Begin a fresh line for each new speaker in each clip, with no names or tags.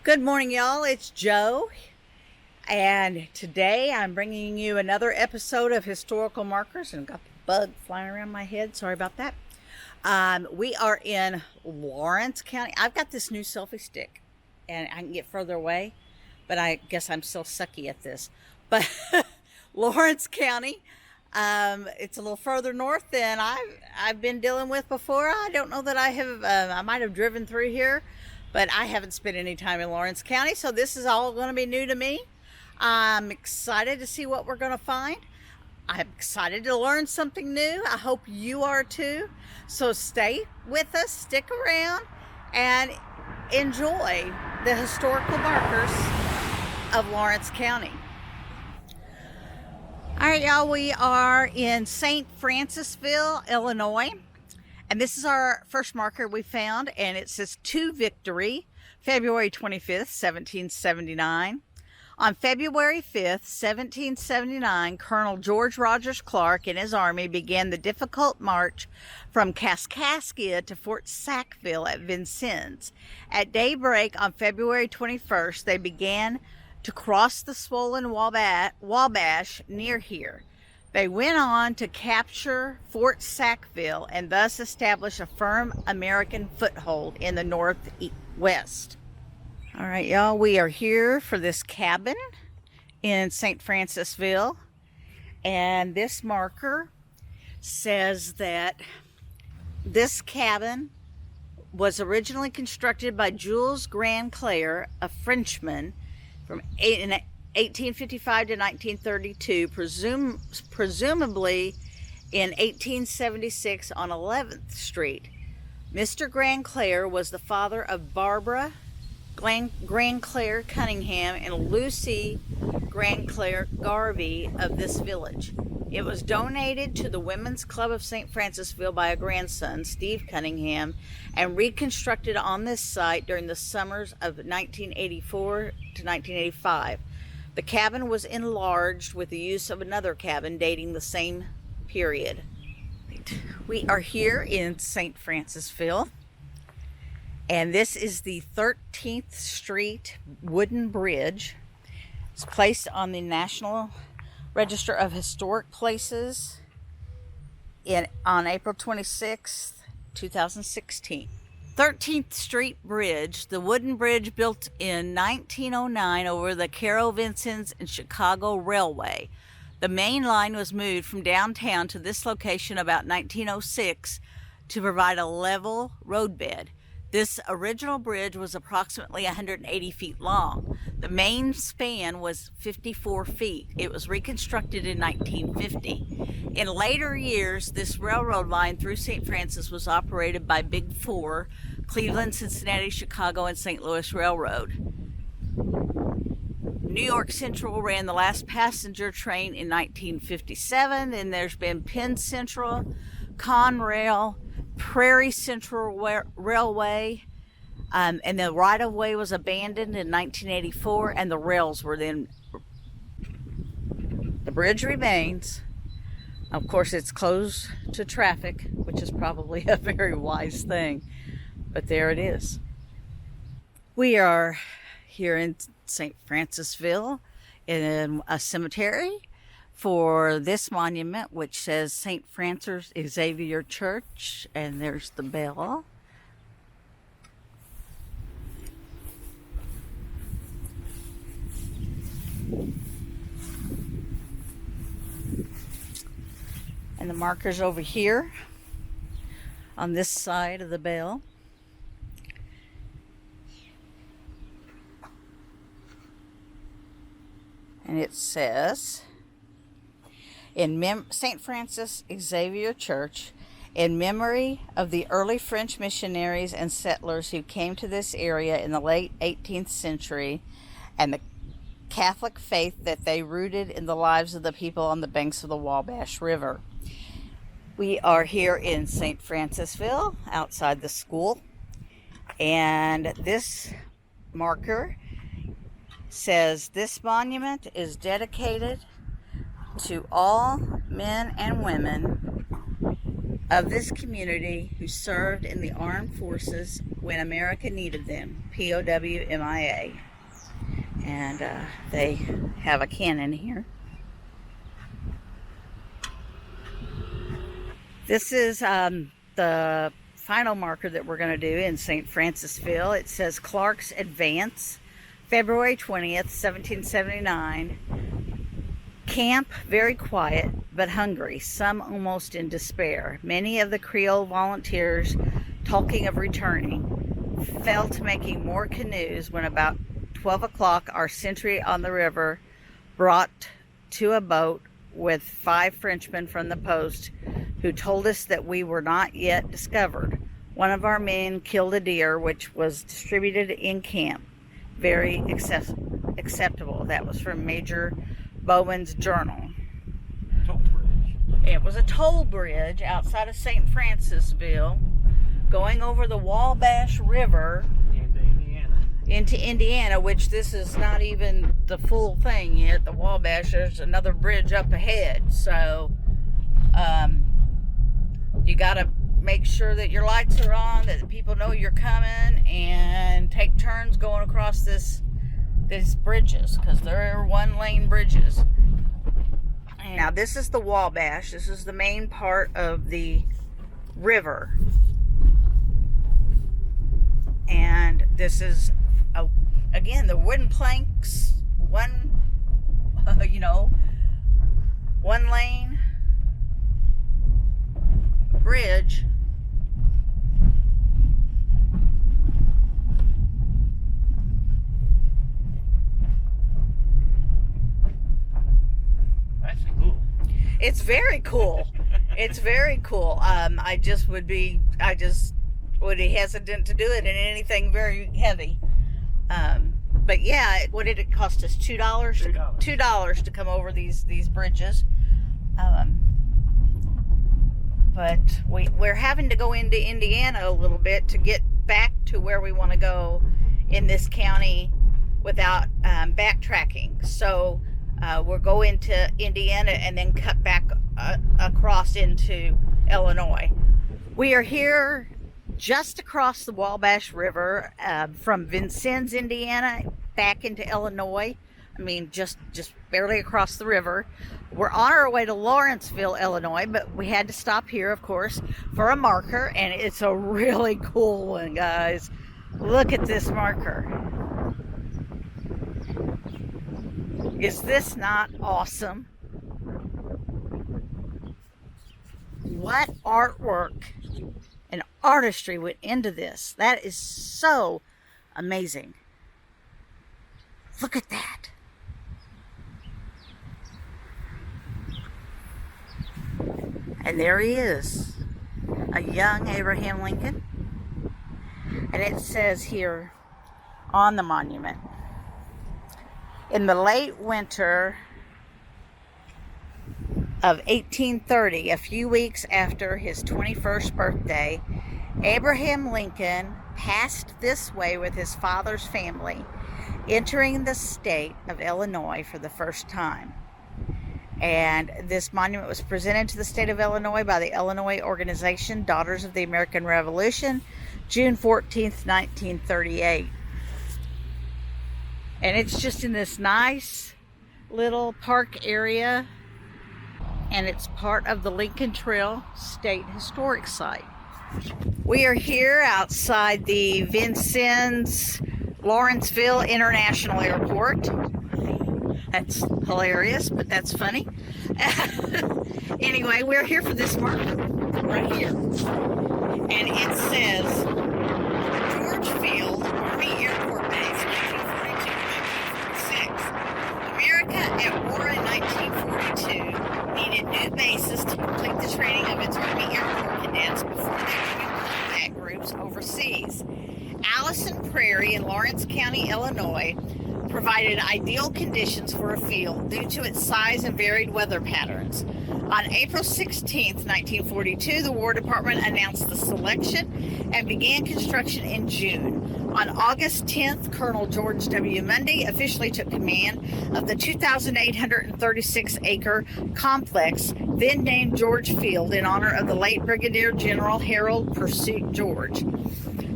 Good morning, y'all. It's Joe, and today I'm bringing you another episode of Historical Markers, and got the bug flying around my head. Sorry about that. We are in Lawrence County. I've got this new selfie stick, and I can get further away, but I guess I'm still sucky at this. But Lawrence County, it's a little further north than I've been dealing with before. I don't know that I have. I might have driven through here, but I haven't spent any time in Lawrence County, so this is all going to be new to me. I'm excited to see what we're going to find. I'm excited to learn something new. I hope you are too. So stay with us, stick around, and enjoy the historical markers of Lawrence County. All right, y'all, we are in St. Francisville, Illinois. And this is our first marker we found, and it says to Victory, February 25th, 1779. On February 5th, 1779, Colonel George Rogers Clark and his army began the difficult march from Kaskaskia to Fort Sackville at Vincennes. At daybreak on February 21st, they began to cross the swollen Wabash near here. They went on to capture Fort Sackville and thus establish a firm American foothold in the Northwest. All right, y'all, we are here for this cabin in St. Francisville, and this marker says that this cabin was originally constructed by Jules Grand Clair, a Frenchman, from 1855 to 1932, presumably in 1876 on 11th Street. Mr. Grand Clair was the father of Barbara Grand Clair Cunningham and Lucy Grand Clair Garvey of this village. It was donated to the Women's Club of St. Francisville by a grandson, Steve Cunningham, and reconstructed on this site during the summers of 1984 to 1985. The cabin was enlarged with the use of another cabin dating the same period. We are here in St. Francisville, and this is the 13th Street wooden bridge. It's placed on the National Register of Historic Places on April 26th, 2016. 13th Street Bridge, the wooden bridge built in 1909 over the Cairo, Vincennes, and Chicago Railway. The main line was moved from downtown to this location about 1906 to provide a level roadbed. This original bridge was approximately 180 feet long. The main span was 54 feet. It was reconstructed in 1950. In later years, this railroad line through St. Francis was operated by Big Four, Cleveland, Cincinnati, Chicago, and St. Louis Railroad. New York Central ran the last passenger train in 1957, and there's been Penn Central, Conrail, Prairie Central Railway, and the right-of-way was abandoned in 1984, and the rails were then. The bridge remains. Of course, it's closed to traffic, which is probably a very wise thing, but there it is. We are here in St. Francisville in a cemetery for this monument, which says St. Francis Zavier Church, and there's the bell. And the marker's over here on this side of the bell. And it says, in St. Francis Xavier Church, in memory of the early French missionaries and settlers who came to this area in the late 18th century, and the Catholic faith that they rooted in the lives of the people on the banks of the Wabash River. We are here in St. Francisville, outside the school, and this marker says, this monument is dedicated to all men and women of this community who served in the armed forces when America needed them, POW-MIA. And they have a cannon here. This is the final marker that we're going to do in St. Francisville. It says Clark's Advance, February 20th, 1779. Camp very quiet but hungry, some almost in despair. Many of the Creole volunteers, talking of returning, fell to making more canoes when about 12 o'clock our sentry on the river brought to a boat with 5 Frenchmen from the post, who told us that we were not yet discovered. One of our men killed a deer, which was distributed in camp. Very acceptable. That was from Major Bowman's journal.
Toll bridge.
It was a toll bridge outside of St. Francisville, going over the Wabash River into Indiana, which this is not even the full thing yet. The Wabash, there's another bridge up ahead. So you got to make sure that your lights are on, that people know you're coming, and take turns going across these bridges, because they're 1-lane bridges. Now this is the Wabash. This is the main part of the river, and this is again the wooden planks, one lane bridge.
That's cool.
It's very cool. It's very cool. I just would be hesitant to do it in anything very heavy. But yeah, what did it cost us? $2? $2 to come over these bridges. But we're having to go into Indiana a little bit to get back to where we want to go in this county without backtracking. So we'll go into Indiana and then cut back across into Illinois. We are here just across the Wabash River from Vincennes, Indiana, back into Illinois. I mean, just barely across the river. We're on our way to Lawrenceville, Illinois, but we had to stop here, of course, for a marker, and it's a really cool one, guys. Look at this marker. Is this not awesome? What artwork and artistry went into this. That is so amazing. Look at that. And there he is, a young Abraham Lincoln. And it says here on the monument, in the late winter of 1830, a few weeks after his 21st birthday, Abraham Lincoln passed this way with his father's family, entering the state of Illinois for the first time. And this monument was presented to the state of Illinois by the Illinois organization Daughters of the American Revolution, June 14th, 1938. And it's just in this nice little park area, and it's part of the Lincoln Trail State Historic Site. We are here outside the Vincennes Lawrenceville International Airport. That's hilarious, but that's funny. Anyway, we're here for this marker right here. And it says George Field, Army Airport Base, 1942-1946. America at war in 1942 needed new bases to complete the training of its Army Airport cadets before they joined combat groups overseas. Allison Prairie in Lawrence County, Illinois Illinois, provided ideal conditions for a field due to its size and varied weather patterns. On April 16, 1942, the War Department announced the selection and began construction in June. On August 10th, Colonel George W. Mundy officially took command of the 2,836-acre complex, then named George Field in honor of the late Brigadier General Harold Pursuit George.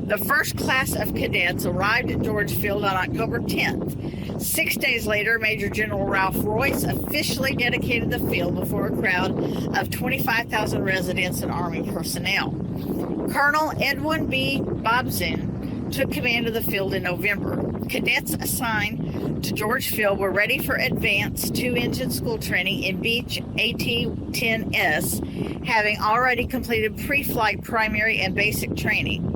The first class of cadets arrived at George Field on October 10th. 6 days later, Major General Ralph Royce officially dedicated the field before a crowd of 25,000 residents and Army personnel. Colonel Edwin B. Bobzin took command of the field in November. Cadets assigned to George Field were ready for advanced two-engine school training in Beech AT-10S, having already completed pre-flight primary and basic training.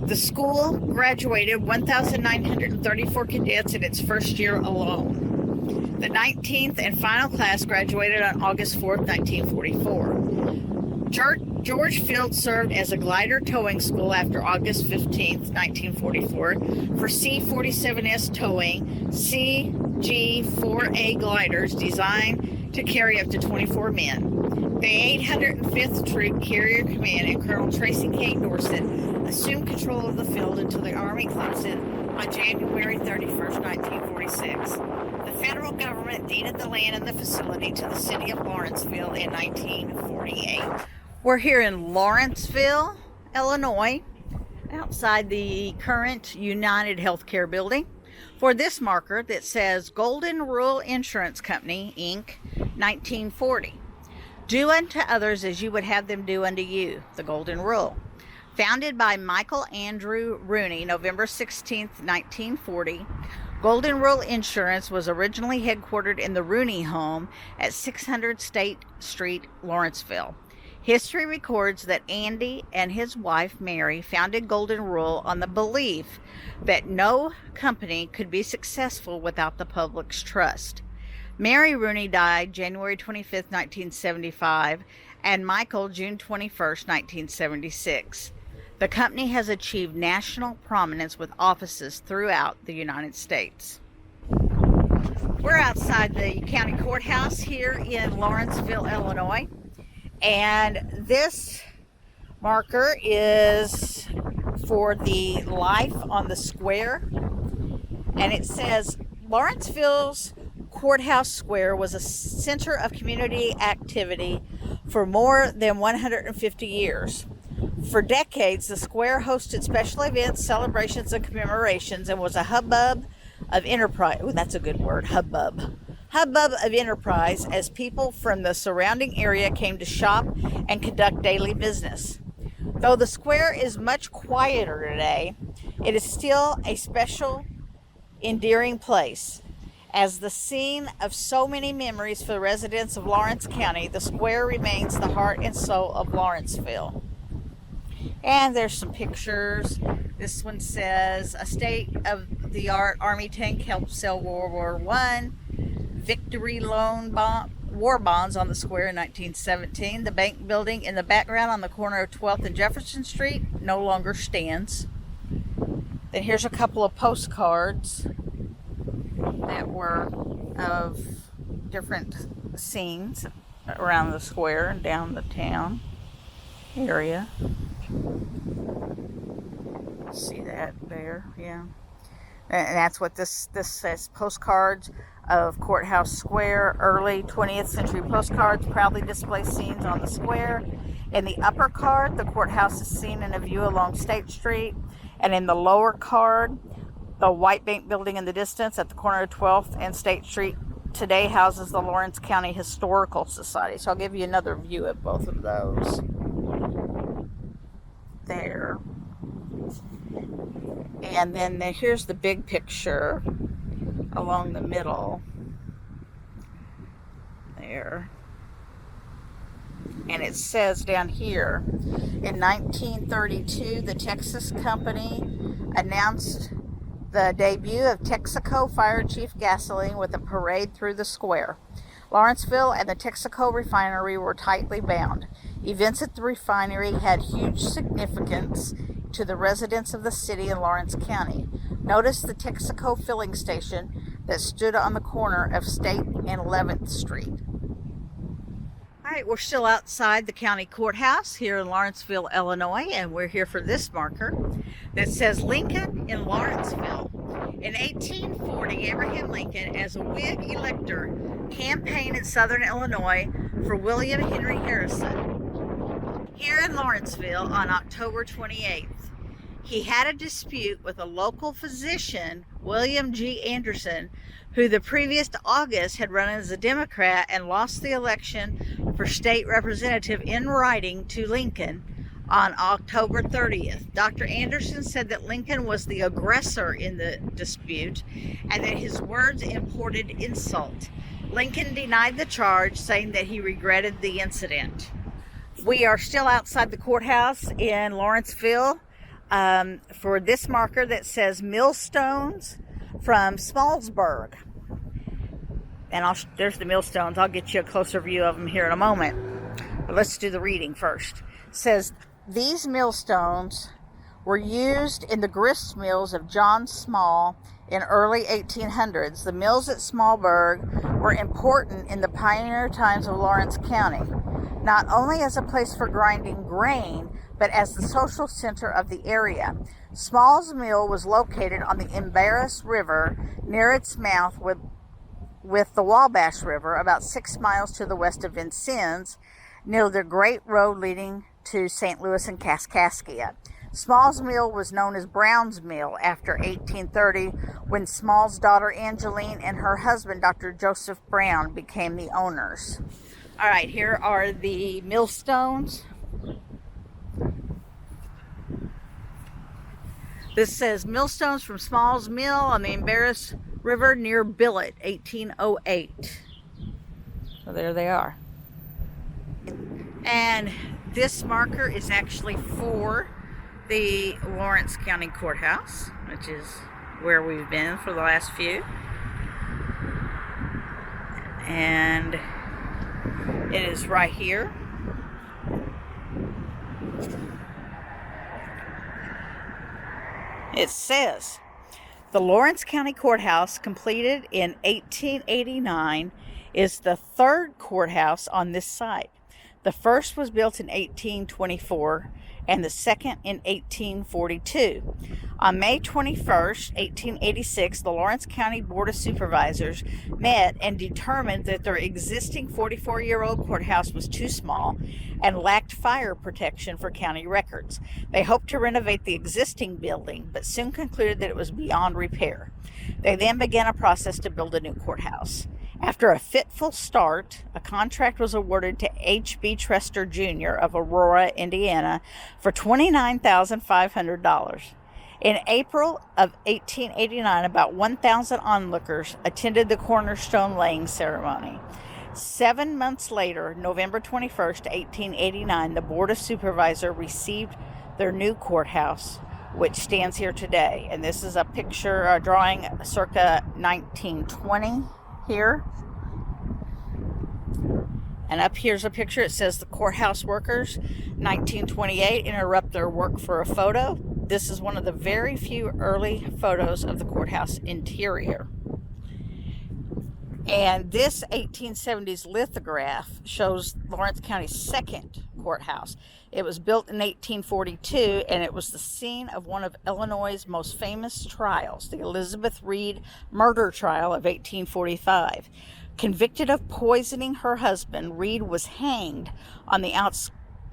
The school graduated 1,934 cadets in its first year alone. The 19th and final class graduated on August 4th, 1944. George Field served as a glider towing school after August 15th, 1944, for C-47S towing CG-4A gliders designed to carry up to 24 men. The 805th Troop Carrier Command and Colonel Tracy K. Dorset assumed control of the field until the Army closed it on January 31st, 1946. The federal government deeded the land and the facility to the city of Lawrenceville in 1948. We're here in Lawrenceville, Illinois, outside the current United Healthcare building, for this marker that says Golden Rule Insurance Company, Inc., 1940. Do unto others as you would have them do unto you, the Golden Rule. Founded by Michael Andrew Rooney, November 16, 1940, Golden Rule Insurance was originally headquartered in the Rooney home at 600 State Street, Lawrenceville. History records that Andy and his wife Mary founded Golden Rule on the belief that no company could be successful without the public's trust. Mary Rooney died January 25, 1975, and Michael June 21, 1976. The company has achieved national prominence with offices throughout the United States. We're outside the county courthouse here in Lawrenceville, Illinois. And this marker is for the life on the square. And it says, Lawrenceville's Courthouse Square was a center of community activity for more than 150 years. For decades, the square hosted special events, celebrations, and commemorations, and was a hubbub of enterprise. Oh, that's a good word, hubbub. Hubbub of enterprise as people from the surrounding area came to shop and conduct daily business. Though the square is much quieter today, it is still a special, endearing place. As the scene of so many memories for the residents of Lawrence County, the square remains the heart and soul of Lawrenceville. And there's some pictures. This one says, a state-of-the-art Army tank helped sell World War I. Victory loan war bonds on the square in 1917. The bank building in the background on the corner of 12th and Jefferson Street no longer stands. Then here's a couple of postcards that were of different scenes around the square and down the town area. See that there? Yeah. And that's what this says. Postcards of Courthouse Square. Early 20th century postcards proudly display scenes on the square. In the upper card, the courthouse is seen in a view along State Street. And in the lower card, the white bank building in the distance at the corner of 12th and State Street today houses the Lawrence County Historical Society. So I'll give you another view of both of those. There. And then here's the big picture along the middle there. And it says down here, in 1932, the Texas Company announced the debut of Texaco Fire Chief gasoline with a parade through the square. Lawrenceville and the Texaco refinery were tightly bound. Events at the refinery had huge significance to the residents of the city in Lawrence County. Notice the Texaco filling station that stood on the corner of State and 11th Street. All right, we're still outside the county courthouse here in Lawrenceville, Illinois, and we're here for this marker that says Lincoln in Lawrenceville. In 1840, Abraham Lincoln, as a Whig elector, campaigned in southern Illinois for William Henry Harrison. Here in Lawrenceville on October 28th, he had a dispute with a local physician, William G. Anderson, who the previous August had run as a Democrat and lost the election for state representative in writing to Lincoln on October 30th. Dr. Anderson said that Lincoln was the aggressor in the dispute and that his words imported insult. Lincoln denied the charge, saying that he regretted the incident. We are still outside the courthouse in Lawrenceville for this marker that says Millstones from Smallsburg. And there's the Millstones. I'll get you a closer view of them here in a moment. But let's do the reading first. It says, these millstones were used in the grist mills of John Small in early 1800s. The mills at Smallsburg were important in the pioneer times of Lawrence County, not only as a place for grinding grain, but as the social center of the area. Small's Mill was located on the Embarrass River near its mouth with the Wabash River, about 6 miles to the west of Vincennes, near the Great Road leading to St. Louis and Kaskaskia. Small's Mill was known as Brown's Mill after 1830, when Small's daughter Angeline and her husband, Dr. Joseph Brown, became the owners. All right, here are the millstones. This says Millstones from Small's Mill on the Embarrass River near Billet, 1808. So there they are. And this marker is actually for the Lawrence County Courthouse, which is where we've been for the last few. And it is right here. It says, the Lawrence County Courthouse, completed in 1889, is the third courthouse on this site. The first was built in 1824 and the second in 1842. On May 21st, 1886, the Lawrence County Board of Supervisors met and determined that their existing 44-year-old courthouse was too small and lacked fire protection for county records. They hoped to renovate the existing building, but soon concluded that it was beyond repair. They then began a process to build a new courthouse. After a fitful start, a contract was awarded to H.B. Trester Jr. of Aurora, Indiana, for $29,500. In April of 1889, about 1,000 onlookers attended the cornerstone laying ceremony. 7 months later, November 21st, 1889, the Board of Supervisors received their new courthouse, which stands here today. And this is a picture, a drawing circa 1920 here. And up here's a picture. It says the courthouse workers, 1928, interrupt their work for a photo. This is one of the very few early photos of the courthouse interior. And this 1870s lithograph shows Lawrence County's second courthouse. It was built in 1842, and it was the scene of one of Illinois' most famous trials, the Elizabeth Reed murder trial of 1845. Convicted of poisoning her husband, Reed was hanged on the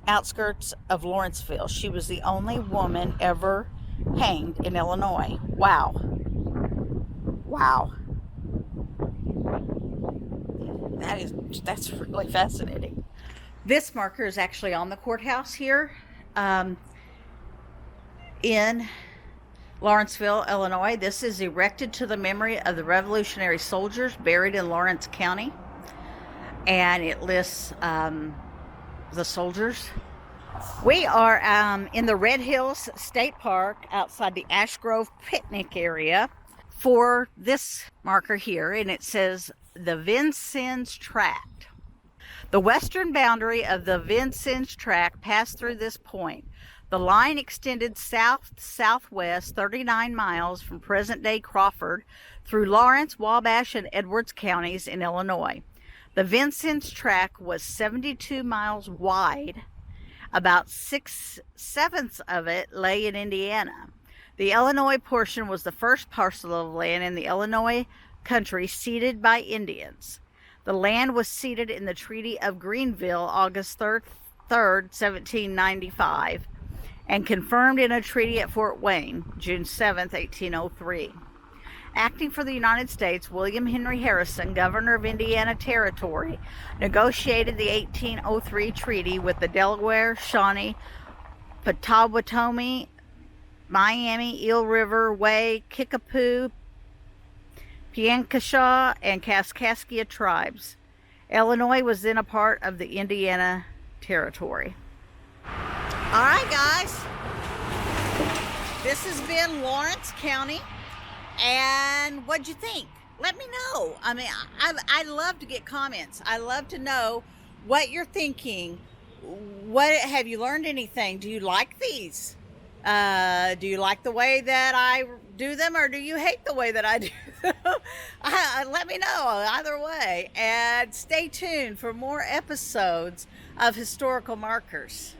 outskirts of Lawrenceville. She was the only woman ever hanged in Illinois. Wow. Wow. That's really fascinating. This marker is actually on the courthouse here in Lawrenceville, Illinois. This is erected to the memory of the Revolutionary soldiers buried in Lawrence County, and it lists the soldiers. We are in the Red Hills State Park outside the Ash Grove picnic area for this marker here, and it says the Vincennes Tract. The western boundary of the Vincennes Tract passed through this point. The line extended south-southwest 39 miles from present-day Crawford through Lawrence, Wabash, and Edwards counties in Illinois. The Vincennes Tract was 72 miles wide. About 6/7 of it lay in Indiana. The Illinois portion was the first parcel of land in the Illinois country ceded by Indians. The land was ceded in the Treaty of Greenville, August 3rd, 1795, and confirmed in a treaty at Fort Wayne, June 7, 1803. Acting for the United States, William Henry Harrison, governor of Indiana Territory, negotiated the 1803 treaty with the Delaware, Shawnee, Pottawatomie, Miami, Eel River, Way, Kickapoo, Piankashaw, and Kaskaskia tribes. Illinois was then a part of the Indiana Territory. All right, guys. This has been Lawrence County. And what'd you think? Let me know. I mean, I love to get comments. I love to know what you're thinking. What have you learned anything? Do you like these? Do you like the way that I do them, or do you hate the way that I do them? Let me know either way. And stay tuned for more episodes of Historical Markers.